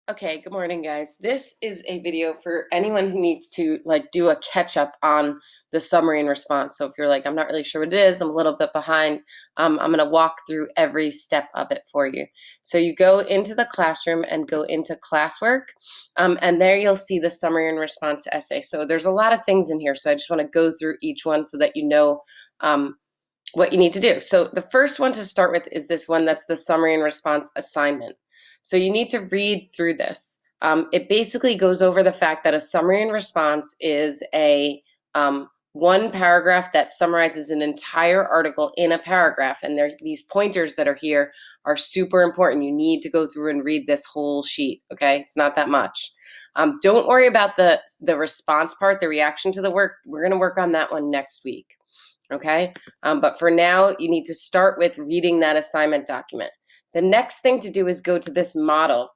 Okay, good morning, guys. This is a video for anyone who needs to do a catch up on the summary and response. So if you're like, I'm not really sure what it is, I'm a little bit behind, I'm going to walk through every step of it for you. So you go into the classroom and go into classwork, and there you'll see the summary and response essay. So there's a lot of things in here, so I just want to go through each one so that you know what you need to do. So the first one to start with is this one that's the summary and response assignment. So you need to read through this. It basically goes over the fact that a summary and response is a one paragraph that summarizes an entire article in a paragraph. And there's these pointers that are here are super important. You need to go through and read this whole sheet. Okay, it's not that much. Don't worry about the response part, the reaction to the work. We're going to work on that one next week. Okay, but for now, you need to start with reading that assignment document. The next thing to do is go to this model.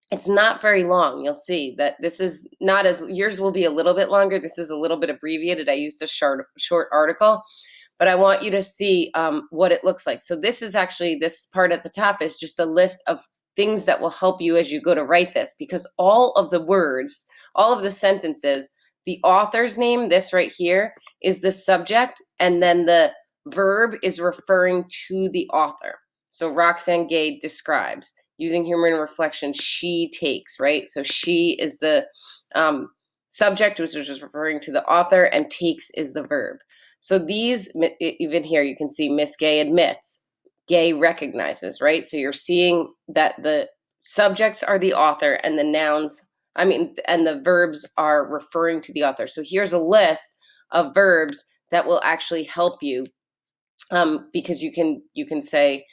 It's not very long. You'll see that this is not as, yours will be a little bit longer. This is a little bit abbreviated. I used a short article, but I want you to see what it looks like. So this is actually, this part at the top is just a list of things that will help you as you go to write this, because all of the words, all of the sentences, the author's name, this right here, is the subject, and then the verb is referring to the author. So Roxane Gay describes, using humor and reflection, she takes, right? So she is the subject, which is referring to the author, and takes is the verb. So these, even here, you can see Miss Gay admits, Gay recognizes, right? So you're seeing that the subjects are the author and the nouns, and the verbs are referring to the author. So here's a list of verbs that will actually help you, because you can say,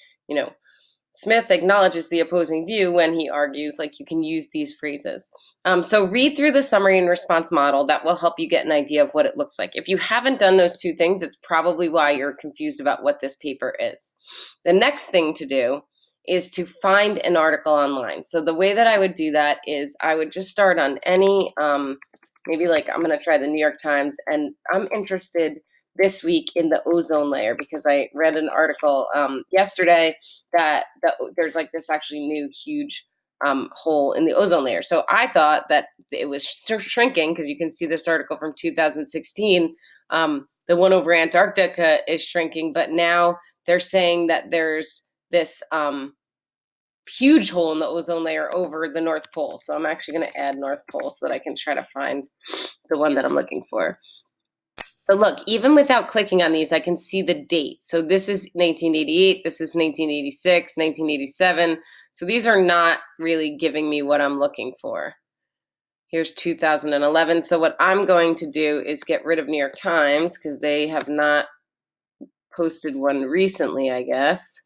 Smith acknowledges the opposing view when he argues. Like, you can use these phrases. So read through the summary and response model. That will help you get an idea of what it looks like. If you haven't done those two things, it's probably why you're confused about what this paper is. The next thing to do is to find an article online. So the way that I would do that is I would just start on any, maybe like I'm going to try the New York Times, and I'm interested this week in the ozone layer because I read an article yesterday that there's like this actually new huge hole in the ozone layer. So I thought that it was shrinking, because you can see this article from 2016. The one over Antarctica is shrinking, but now they're saying that there's this huge hole in the ozone layer over the North Pole. So I'm actually going to add North Pole so that I can try to find the one that I'm looking for. But look, even without clicking on these, I can see the date. So this is 1988, this is 1986, 1987. So these are not really giving me what I'm looking for. Here's 2011. So what I'm going to do is get rid of New York Times, because they have not posted one recently, I guess.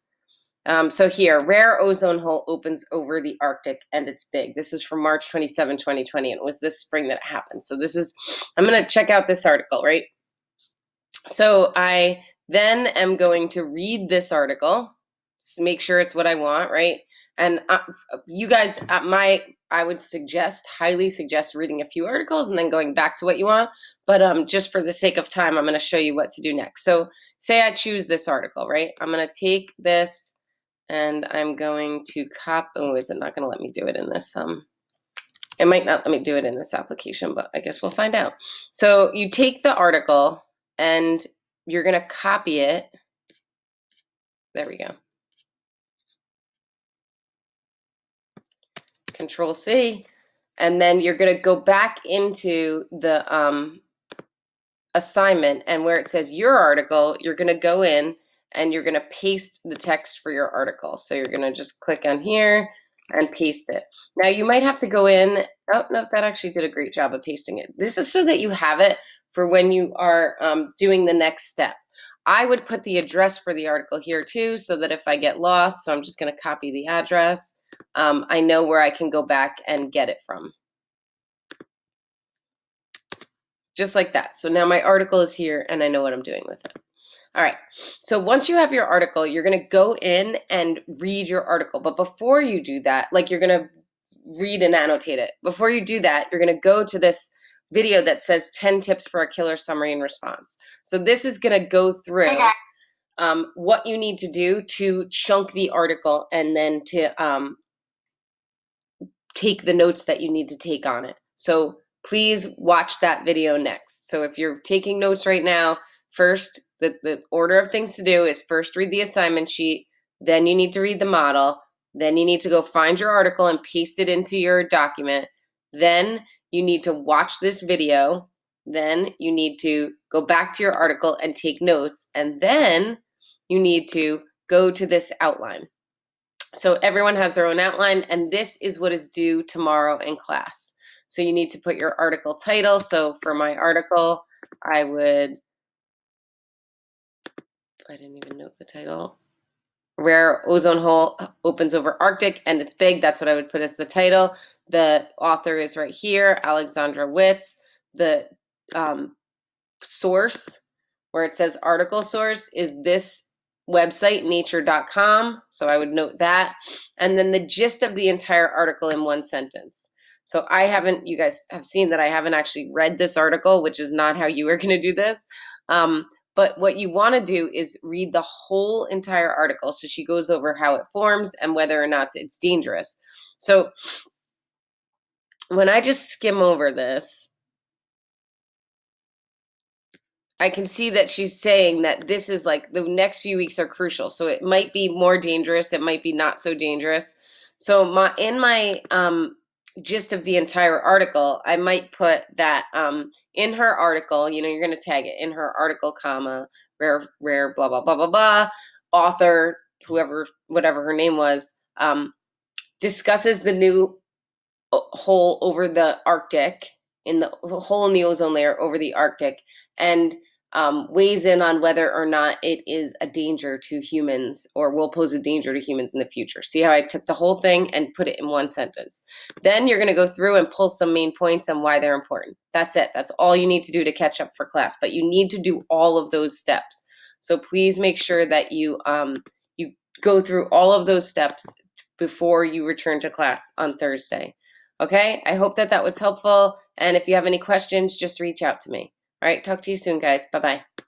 So here, rare ozone hole opens over the Arctic and it's big. This is from March 27, 2020, and it was this spring that it happened. So this is, I'm going to check out this article, right? So I then am going to read this article, make sure it's what I want, right? And you guys, I would highly suggest reading a few articles and then going back to what you want. But just for the sake of time, I'm going to show you what to do next. So say I choose this article, right? I'm going to take this and I'm going to copy. Oh, is it not going to let me do it in this? It might not let me do it in this application, but I guess we'll find out. So you take the article and you're going to copy it. There we go. Control C. And then you're going to go back into the assignment, and where it says your article, you're going to go in and you're going to paste the text for your article. So you're going to just click on here and paste it. Now you might have to go in. Oh, no, that actually did a great job of pasting it. This is so that you have it for when you are doing the next step. I would put the address for the article here too, so that if I get lost, so I'm just going to copy the address, I know where I can go back and get it from. Just like that. So now my article is here and I know what I'm doing with it. All right, so once you have your article, you're going to go in and read your article. But before you do that, like, you're going to read and annotate it. Before you do that, you're going to go to this video that says 10 tips for a killer summary and response. So this is going to go through what you need to do to chunk the article and then to take the notes that you need to take on it. So please watch that video next. So if you're taking notes right now, first, the order of things to do is first read the assignment sheet, then you need to read the model, then you need to go find your article and paste it into your document, then you need to watch this video, then you need to go back to your article and take notes, and then you need to go to this outline. So everyone has their own outline, and this is what is due tomorrow in class. So you need to put your article title. So for my article, I didn't even note the title. Rare ozone hole opens over Arctic and it's big. That's what I would put as the title. The author is right here, Alexandra Witz. The source, where it says article source, is this website, nature.com. So I would note that. And then the gist of the entire article in one sentence. So you guys have seen that I haven't actually read this article, which is not how you are going to do this. But what you want to do is read the whole entire article. So she goes over how it forms and whether or not it's dangerous. So when I just skim over this, I can see that she's saying that this is like the next few weeks are crucial. So it might be more dangerous. It might be not so dangerous. So in my gist of the entire article, I might put that in her article, you're going to tag it in her article, comma, rare, blah, blah, blah, blah, blah, author, whatever her name was, discusses the new hole over the Arctic, in the hole in the ozone layer over the Arctic, and weighs in on whether or not it is a danger to humans or will pose a danger to humans in the future. See how I took the whole thing and put it in one sentence. Then you're going to go through and pull some main points on why they're important. That's it. That's all you need to do to catch up for class, but you need to do all of those steps. So please make sure that you go through all of those steps before you return to class on Thursday. Okay, I hope that was helpful. And if you have any questions, just reach out to me. All right, talk to you soon, guys. Bye-bye.